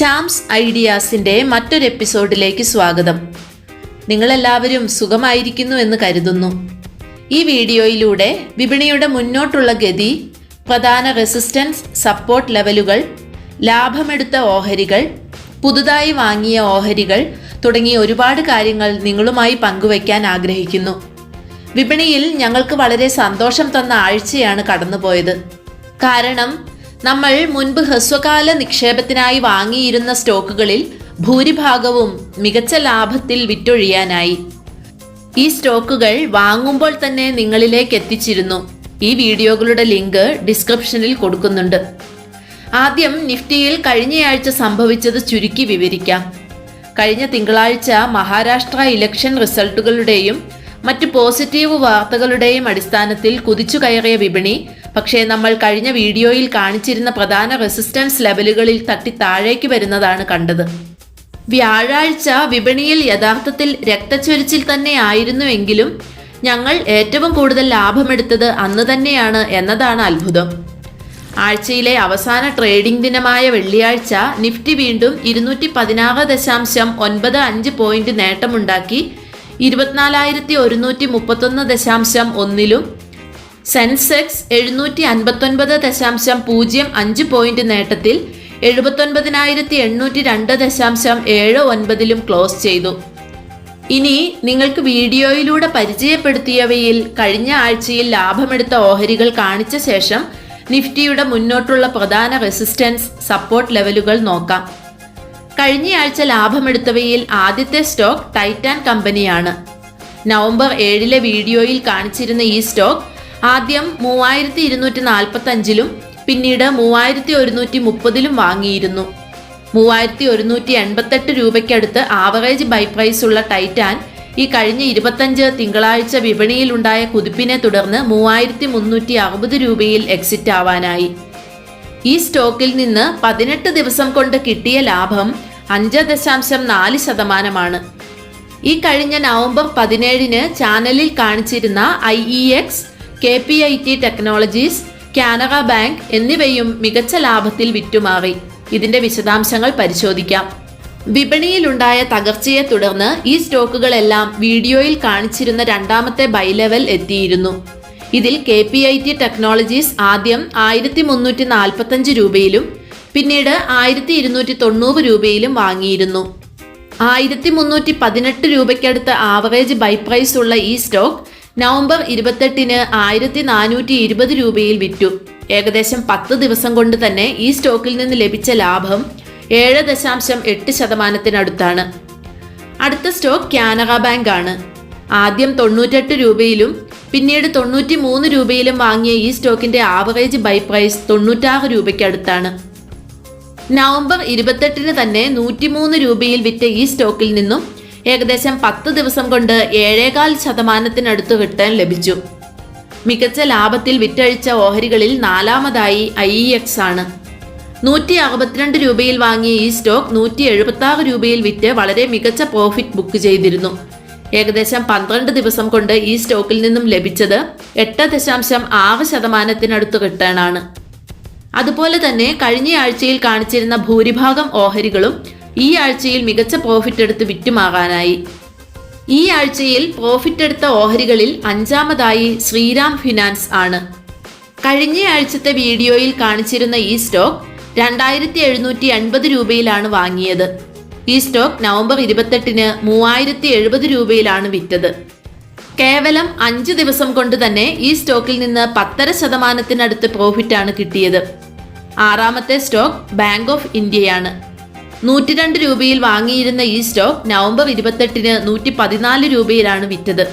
Charms ഐഡിയാസിൻ്റെ മറ്റൊരു എപ്പിസോഡിലേക്ക് സ്വാഗതം. നിങ്ങളെല്ലാവരും സുഖമായിരിക്കുന്നു എന്ന് കരുതുന്നു. ഈ വീഡിയോയിലൂടെ വിപണിയുടെ മുന്നോട്ടുള്ള ഗതി, പ്രധാന റെസിസ്റ്റൻസ് സപ്പോർട്ട് ലെവലുകൾ, ലാഭമെടുത്ത ഓഹരികൾ, പുതുതായി വാങ്ങിയ ഓഹരികൾ തുടങ്ങിയ ഒരുപാട് കാര്യങ്ങൾ നിങ്ങളുമായി പങ്കുവയ്ക്കാൻ ആഗ്രഹിക്കുന്നു. വിപണിയിൽ ഞങ്ങൾക്ക് വളരെ സന്തോഷം തന്ന ആഴ്ചയാണ് കടന്നുപോയത്. കാരണം നമ്മൾ മുൻപ് ഹ്രസ്വകാല നിക്ഷേപത്തിനായി വാങ്ങിയിരുന്ന സ്റ്റോക്കുകളിൽ ഭൂരിഭാഗവും മികച്ച ലാഭത്തിൽ വിറ്റൊഴിയാനായി. ഈ സ്റ്റോക്കുകൾ വാങ്ങുമ്പോൾ തന്നെ നിങ്ങളിലേക്ക് എത്തിച്ചിരുന്നു. ഈ വീഡിയോകളുടെ ലിങ്ക് ഡിസ്ക്രിപ്ഷനിൽ കൊടുക്കുന്നുണ്ട്. ആദ്യം നിഫ്റ്റിയിൽ കഴിഞ്ഞയാഴ്ച സംഭവിച്ചത് ചുരുക്കി വിവരിക്കാം. കഴിഞ്ഞ തിങ്കളാഴ്ച മഹാരാഷ്ട്ര ഇലക്ഷൻ റിസൾട്ടുകളുടെയും മറ്റ് പോസിറ്റീവ് വാർത്തകളുടെയും അടിസ്ഥാനത്തിൽ കുതിച്ചു കയറിയ വിപണി പക്ഷേ നമ്മൾ കഴിഞ്ഞ വീഡിയോയിൽ കാണിച്ചിരുന്ന പ്രധാന റെസിസ്റ്റൻസ് ലെവലുകളിൽ തട്ടി താഴേക്ക് വരുന്നതാണ് കണ്ടത്. വ്യാഴാഴ്ച വിപണിയിൽ യഥാർത്ഥത്തിൽ രക്തച്ചൊരിച്ചിൽ തന്നെ ആയിരുന്നുവെങ്കിലും ഞങ്ങൾ ഏറ്റവും കൂടുതൽ ലാഭമെടുത്തത് അന്ന് തന്നെയാണ് എന്നതാണ് അത്ഭുതം. ആഴ്ചയിലെ അവസാന ട്രേഡിംഗ് ദിനമായ വെള്ളിയാഴ്ച നിഫ്റ്റി വീണ്ടും 216.95 പോയിന്റ് നേട്ടമുണ്ടാക്കി 24,131.1 സെൻസെക്സ് 759.05 പോയിന്റ് നേട്ടത്തിൽ 79,802.79 ക്ലോസ് ചെയ്തു. ഇനി നിങ്ങൾക്ക് വീഡിയോയിലൂടെ പരിചയപ്പെടുത്തിയവയിൽ കഴിഞ്ഞ ആഴ്ചയിൽ ലാഭമെടുത്ത ഓഹരികൾ കാണിച്ച ശേഷം നിഫ്റ്റിയുടെ മുന്നോട്ടുള്ള പ്രധാന റെസിസ്റ്റൻസ് സപ്പോർട്ട് ലെവലുകൾ നോക്കാം. കഴിഞ്ഞയാഴ്ച ലാഭമെടുത്തവയിൽ ആദ്യത്തെ സ്റ്റോക്ക് ടൈറ്റാൻ കമ്പനിയാണ്. നവംബർ 7 വീഡിയോയിൽ കാണിച്ചിരുന്ന ഈ സ്റ്റോക്ക് ആദ്യം 3,245 പിന്നീട് 3,130 വാങ്ങിയിരുന്നു. 3,188 രൂപയ്ക്കടുത്ത് ആവറേജ് ബൈ പ്രൈസ് ഉള്ള ടൈറ്റാൻ ഈ കഴിഞ്ഞ 25 തിങ്കളാഴ്ച വിപണിയിലുണ്ടായ കുതിപ്പിനെ തുടർന്ന് 3,360 രൂപയിൽ എക്സിറ്റ് ആവാനായി. ഈ സ്റ്റോക്കിൽ നിന്ന് 18 ദിവസം കൊണ്ട് കിട്ടിയ ലാഭം 5.4%. ഈ കഴിഞ്ഞ നവംബർ 17 ചാനലിൽ കാണിച്ചിരുന്ന IEX, KPIT technologies, Canara bank എന്നിവയും മികച്ച ലാഭത്തിൽ വിറ്റുമാറി. ഇതിന്റെ വിശദാംശങ്ങൾ പരിശോധിക്കാം. വിപണിയിലുണ്ടായ തകർച്ചയെ തുടർന്ന് ഈ സ്റ്റോക്കുകളെല്ലാം വീഡിയോയിൽ കാണിച്ചിരുന്ന രണ്ടാമത്തെ ബൈ ലെവൽ എത്തിയിരുന്നു. ഇതിൽ KPIT ടെക്നോളജീസ് ആദ്യം 1,345 രൂപയിലും പിന്നീട് 1,290 രൂപയിലും വാങ്ങിയിരുന്നു. 1,318 രൂപയ്ക്കടുത്ത് ആവറേജ് ബൈ പ്രൈസ് ഉള്ള ഈ സ്റ്റോക്ക് നവംബർ 28 1,420 രൂപയിൽ വിറ്റു. ഏകദേശം 10 ദിവസം കൊണ്ട് തന്നെ ഈ സ്റ്റോക്കിൽ നിന്ന് ലഭിച്ച ലാഭം 7.8%. അടുത്ത സ്റ്റോക്ക് കാനറ ബാങ്ക് ആണ്. ആദ്യം 98 രൂപയിലും പിന്നീട് 93 രൂപയിലും വാങ്ങിയ ഈ സ്റ്റോക്കിന്റെ ആവറേജ് ബൈ പ്രൈസ് 96 രൂപയ്ക്കടുത്താണ്. നവംബർ 28 തന്നെ 103 രൂപയിൽ വിറ്റ ഈ സ്റ്റോക്കിൽ നിന്നും ഏകദേശം 10 ദിവസം കൊണ്ട് 7.25% റിട്ടേൺ ലഭിച്ചു. മികച്ച ലാഭത്തിൽ വിറ്റഴിച്ച ഓഹരികളിൽ നാലാമതായി IEX ആണ്. 162 രൂപയിൽ വാങ്ങിയ ഈ സ്റ്റോക്ക് 176 രൂപയിൽ വിറ്റ് വളരെ മികച്ച പ്രോഫിറ്റ് ബുക്ക് ചെയ്തിരുന്നു. ഏകദേശം 12 ദിവസം കൊണ്ട് ഈ സ്റ്റോക്കിൽ നിന്നും ലഭിച്ചത് 8.6% റിട്ടേൺ ആണ്. അതുപോലെ തന്നെ കഴിഞ്ഞ ആഴ്ചയിൽ കാണിച്ചിരുന്ന ഭൂരിഭാഗം ഓഹരികളും ഈ ആഴ്ചയിൽ മികച്ച പ്രോഫിറ്റ് എടുത്ത് വിറ്റുമാറാനായി. ഈ ആഴ്ചയിൽ പ്രോഫിറ്റ് എടുത്ത ഓഹരികളിൽ അഞ്ചാമതായി ശ്രീറാം ഫിനാൻസ് ആണ്. കഴിഞ്ഞ ആഴ്ചത്തെ വീഡിയോയിൽ കാണിച്ചിരുന്ന ഈ സ്റ്റോക്ക് 2,780 രൂപയിലാണ് വാങ്ങിയത്. ഈ സ്റ്റോക്ക് നവംബർ 28 3,070 രൂപയിലാണ് വിറ്റത്. കേവലം 5 ദിവസം കൊണ്ട് തന്നെ ഈ സ്റ്റോക്കിൽ നിന്ന് 10.5% പ്രോഫിറ്റാണ് കിട്ടിയത്. ആറാമത്തെ സ്റ്റോക്ക് ബാങ്ക് ഓഫ് ഇന്ത്യയാണ്. 102 രൂപയിൽ വാങ്ങിയിരുന്ന ഈ സ്റ്റോക്ക് നവംബർ 28 114 രൂപയിലാണ് വിറ്റത്.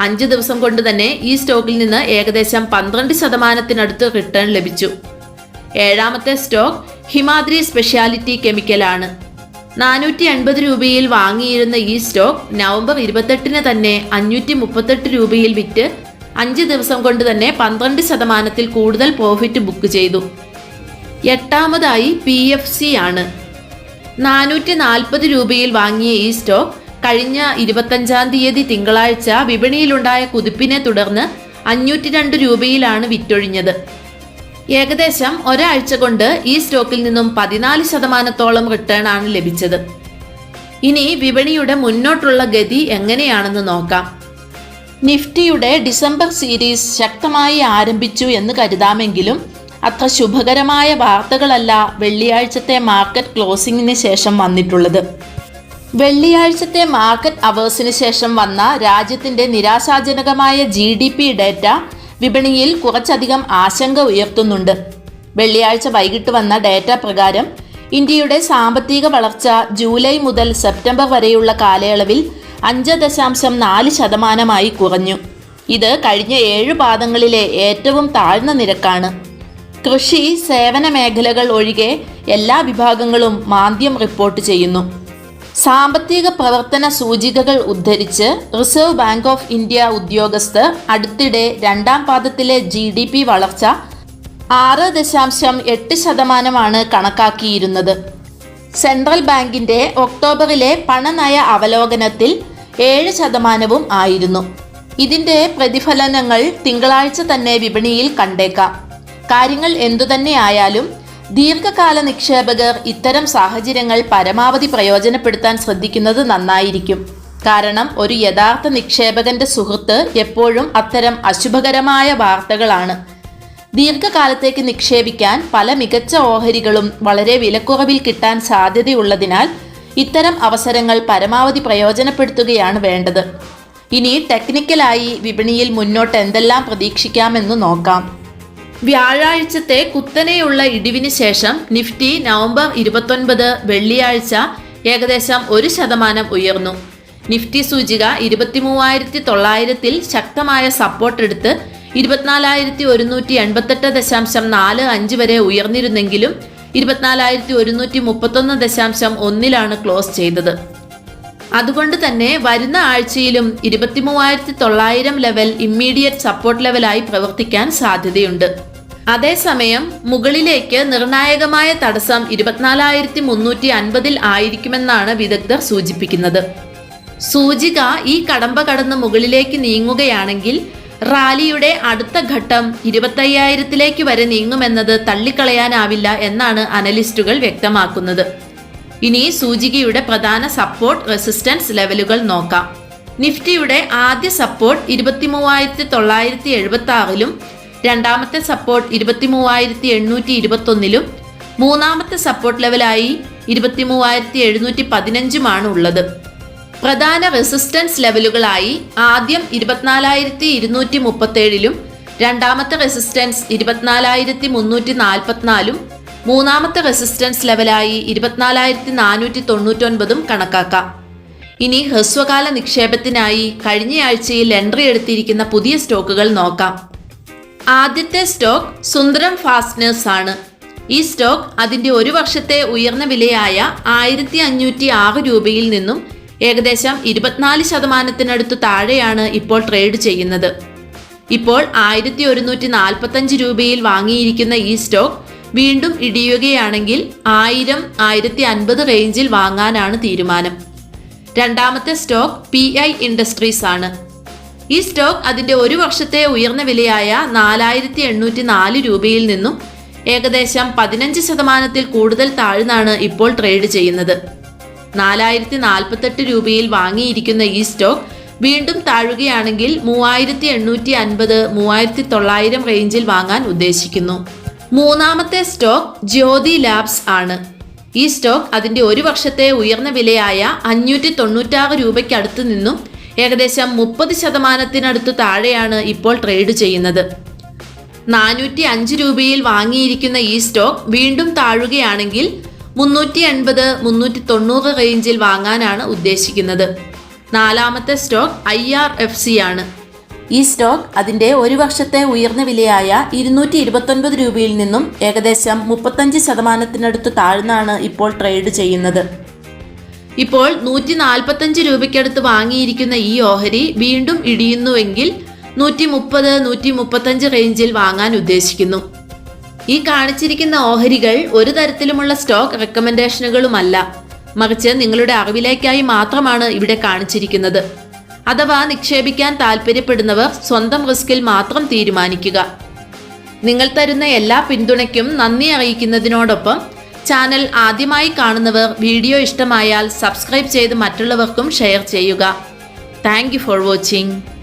5 ദിവസം കൊണ്ട് തന്നെ ഈ സ്റ്റോക്കിൽ നിന്ന് ഏകദേശം 12% റിട്ടേൺ ലഭിച്ചു. ഏഴാമത്തെ സ്റ്റോക്ക് ഹിമാദ്രി സ്പെഷ്യാലിറ്റി കെമിക്കൽ ആണ്. 480 രൂപയിൽ വാങ്ങിയിരുന്ന ഈ സ്റ്റോക്ക് നവംബർ 28 തന്നെ 538 രൂപയിൽ വിറ്റ് 5 ദിവസം കൊണ്ട് തന്നെ 12% കൂടുതൽ പ്രോഫിറ്റ് ബുക്ക് ചെയ്തു. എട്ടാമതായി PFC ആണ്. 440 രൂപയിൽ വാങ്ങിയ ഈ സ്റ്റോക്ക് കഴിഞ്ഞ 25 തിങ്കളാഴ്ച വിപണിയിലുണ്ടായ കുതിപ്പിനെ തുടർന്ന് 502 രൂപയിലാണ് വിറ്റൊഴിഞ്ഞത്. ഏകദേശം ഒരാഴ്ച കൊണ്ട് ഈ സ്റ്റോക്കിൽ നിന്നും 14% റിട്ടേൺ ആണ് ലഭിച്ചത്. ഇനി വിപണിയുടെ മുന്നോട്ടുള്ള ഗതി എങ്ങനെയാണെന്ന് നോക്കാം. നിഫ്റ്റിയുടെ ഡിസംബർ സീരീസ് ശക്തമായി ആരംഭിച്ചു എന്ന് കരുതാമെങ്കിലും അത്ര ശുഭകരമായ വാർത്തകളല്ല വെള്ളിയാഴ്ചത്തെ മാർക്കറ്റ് ക്ലോസിംഗിന് ശേഷം വന്നിട്ടുള്ളത്. വെള്ളിയാഴ്ചത്തെ മാർക്കറ്റ് അവേഴ്സിന് ശേഷം വന്ന രാജ്യത്തിന്റെ നിരാശാജനകമായ GDP ഡേറ്റ വിപണിയിൽ കുറച്ചധികം ആശങ്ക ഉയർത്തുന്നുണ്ട്. വെള്ളിയാഴ്ച വൈകിട്ട് വന്ന ഡേറ്റ പ്രകാരം ഇന്ത്യയുടെ സാമ്പത്തിക വളർച്ച ജൂലൈ മുതൽ സെപ്റ്റംബർ വരെയുള്ള കാലയളവിൽ 5.4% കുറഞ്ഞു. ഇത് കഴിഞ്ഞ 7 പാദങ്ങളിലെ ഏറ്റവും താഴ്ന്ന നിരക്കാണ്. കൃഷി, സേവന മേഖലകൾ ഒഴികെ എല്ലാ വിഭാഗങ്ങളും മാന്ദ്യം റിപ്പോർട്ട് ചെയ്യുന്നു. സാമ്പത്തിക പ്രവർത്തന സൂചികകൾ ഉദ്ധരിച്ച് റിസർവ് ബാങ്ക് ഓഫ് ഇന്ത്യ ഉദ്യോഗസ്ഥർ അടുത്തിടെ രണ്ടാം പാദത്തിലെ GDP വളർച്ച 6.8% കണക്കാക്കിയിരുന്നത്. സെൻട്രൽ ബാങ്കിന്റെ ഒക്ടോബറിലെ പണനയ അവലോകനത്തിൽ 7% ആയിരുന്നു. ഇതിന്റെ പ്രതിഫലനങ്ങൾ തിങ്കളാഴ്ച തന്നെ വിപണിയിൽ കണ്ടേക്കാം. കാര്യങ്ങൾ എന്തുതന്നെയായാലും ദീർഘകാല നിക്ഷേപകർ ഇത്തരം സാഹചര്യങ്ങൾ പരമാവധി പ്രയോജനപ്പെടുത്താൻ ശ്രദ്ധിക്കുന്നത് നന്നായിരിക്കും. കാരണം ഒരു യഥാർത്ഥ നിക്ഷേപകന്റെ സുഹൃത്ത് എപ്പോഴും അത്തരം അശുഭകരമായ വാർത്തകളാണ്. ദീർഘകാലത്തേക്ക് നിക്ഷേപിക്കാൻ പല മികച്ച ഓഹരികളും വളരെ വിലക്കുറവിൽ കിട്ടാൻ സാധ്യതയുള്ളതിനാൽ ഇത്തരം അവസരങ്ങൾ പരമാവധി പ്രയോജനപ്പെടുത്തുകയാണ് വേണ്ടത്. ഇനി ടെക്നിക്കലായി വിപണിയിൽ മുന്നോട്ട് എന്തെല്ലാം പ്രതീക്ഷിക്കാമെന്ന് നോക്കാം. വ്യാഴാഴ്ചത്തെ കുത്തനെയുള്ള ഇടിവിന് ശേഷം നിഫ്റ്റി നവംബർ 29 വെള്ളിയാഴ്ച ഏകദേശം 1% ഉയർന്നു. നിഫ്റ്റി സൂചിക 23,900-ൽ ശക്തമായ സപ്പോർട്ട് എടുത്ത് 24,188.45 വരെ ഉയർന്നിരുന്നെങ്കിലും 24,131.1 ക്ലോസ് ചെയ്തത്. അതുകൊണ്ട് തന്നെ വരുന്ന ആഴ്ചയിലും 23,900 ലെവൽ ഇമ്മീഡിയറ്റ് സപ്പോർട്ട് ലെവലായി പ്രവർത്തിക്കാൻ സാധ്യതയുണ്ട്. അതേസമയം മുകളിലേക്ക് നിർണായകമായ തടസ്സം 24,350 ആയിരിക്കുമെന്നാണ് വിദഗ്ധർ സൂചിപ്പിക്കുന്നത്. സൂചിക ഈ കടമ്പ കടന്ന് മുകളിലേക്ക് നീങ്ങുകയാണെങ്കിൽ റാലിയുടെ അടുത്ത ഘട്ടം 25,000 വരെ നീങ്ങുമെന്നത് തള്ളിക്കളയാനാവില്ല എന്നാണ് അനലിസ്റ്റുകൾ വ്യക്തമാക്കുന്നത്. ഇനി സൂചികയുടെ പ്രധാന സപ്പോർട്ട് റെസിസ്റ്റൻസ് ലെവലുകൾ നോക്കാം. നിഫ്റ്റിയുടെ ആദ്യ സപ്പോർട്ട് 23,976-ലും രണ്ടാമത്തെ സപ്പോർട്ട് 23,821-ലും മൂന്നാമത്തെ സപ്പോർട്ട് ലെവലായി 23,715-മാണ് ഉള്ളത്. പ്രധാന റെസിസ്റ്റൻസ് ലെവലുകളായി ആദ്യം 24,237-ലും രണ്ടാമത്തെ റെസിസ്റ്റൻസ് 24,344-ലും മൂന്നാമത്തെ റെസിസ്റ്റൻസ് ലെവലായി 24,499-ഉം കണക്കാക്കാം. ഇനി ഹ്രസ്വകാല നിക്ഷേപത്തിനായി കഴിഞ്ഞയാഴ്ചയിൽ എൻട്രി എടുത്തിരിക്കുന്ന പുതിയ സ്റ്റോക്കുകൾ നോക്കാം. ആദ്യത്തെ സ്റ്റോക്ക് സുന്ദരം ഫാസ്റ്റ്നേഴ്സ് ആണ്. ഈ സ്റ്റോക്ക് അതിന്റെ 1 വർഷത്തെ ഉയർന്ന വിലയായ 1,506 രൂപയിൽ നിന്നും ഏകദേശം 24% താഴെയാണ് ഇപ്പോൾ ട്രേഡ് ചെയ്യുന്നത്. ഇപ്പോൾ 1,145 രൂപയിൽ വാങ്ങിയിരിക്കുന്ന ഈ സ്റ്റോക്ക് വീണ്ടും ഇടിയുകയാണെങ്കിൽ 1,000-1,050 റേഞ്ചിൽ വാങ്ങാനാണ് തീരുമാനം. രണ്ടാമത്തെ സ്റ്റോക്ക് PI ഇൻഡസ്ട്രീസ് ആണ്. ഈ സ്റ്റോക്ക് അതിന്റെ 1 വർഷത്തെ ഉയർന്ന വിലയായ 4,804 രൂപയിൽ നിന്നും ഏകദേശം 15% കൂടുതൽ താഴ്ന്നാണ് ഇപ്പോൾ ട്രേഡ് ചെയ്യുന്നത്. 4,048 രൂപയിൽ വാങ്ങിയിരിക്കുന്ന ഈ സ്റ്റോക്ക് വീണ്ടും താഴുകയാണെങ്കിൽ 3,850-3,900 റേഞ്ചിൽ വാങ്ങാൻ ഉദ്ദേശിക്കുന്നു. മൂന്നാമത്തെ സ്റ്റോക്ക് ജ്യോതി ലാബ്സ് ആണ്. ഈ സ്റ്റോക്ക് അതിന്റെ 1 വർഷത്തെ ഉയർന്ന വിലയായ 596 രൂപയ്ക്കടുത്ത് നിന്നും ഏകദേശം 30% താഴെയാണ് ഇപ്പോൾ ട്രേഡ് ചെയ്യുന്നത്. 405 രൂപയിൽ വാങ്ങിയിരിക്കുന്ന ഈ സ്റ്റോക്ക് വീണ്ടും താഴുകയാണെങ്കിൽ 380-390 റേഞ്ചിൽ വാങ്ങാനാണ് ഉദ്ദേശിക്കുന്നത്. നാലാമത്തെ സ്റ്റോക്ക് IRFC ആണ്. ഈ സ്റ്റോക്ക് അതിന്റെ 1 വർഷത്തെ ഉയർന്ന വിലയായ 229 രൂപയിൽ നിന്നും ഏകദേശം 35% താഴ്ന്നാണ് ഇപ്പോൾ ട്രേഡ് ചെയ്യുന്നത്. ഇപ്പോൾ 145 രൂപയ്ക്കടുത്ത് വാങ്ങിയിരിക്കുന്ന ഈ ഓഹരി വീണ്ടും ഇടിയുന്നുവെങ്കിൽ 130-135 റേഞ്ചിൽ വാങ്ങാൻ ഉദ്ദേശിക്കുന്നു. ഈ കാണിച്ചിരിക്കുന്ന ഓഹരികൾ ഒരു തരത്തിലുമുള്ള സ്റ്റോക്ക് റെക്കമെൻഡേഷനുകളുമല്ല, മറിച്ച് നിങ്ങളുടെ അറിവിലേക്കായി മാത്രമാണ് ഇവിടെ കാണിച്ചിരിക്കുന്നത്. അഥവാ നിക്ഷേപിക്കാൻ താല്പര്യപ്പെടുന്നവർ സ്വന്തം റിസ്കിൽ മാത്രം തീരുമാനിക്കുക. നിങ്ങൾ തരുന്ന എല്ലാ പിന്തുണയ്ക്കും നന്ദി അറിയിക്കുന്നതിനോടൊപ്പം ചാനൽ ആദ്യമായി കാണുന്നവർ വീഡിയോ ഇഷ്ടമായാൽ സബ്സ്ക്രൈബ് ചെയ്ത് മറ്റുള്ളവർക്കും ഷെയർ ചെയ്യുക. Thank you for watching.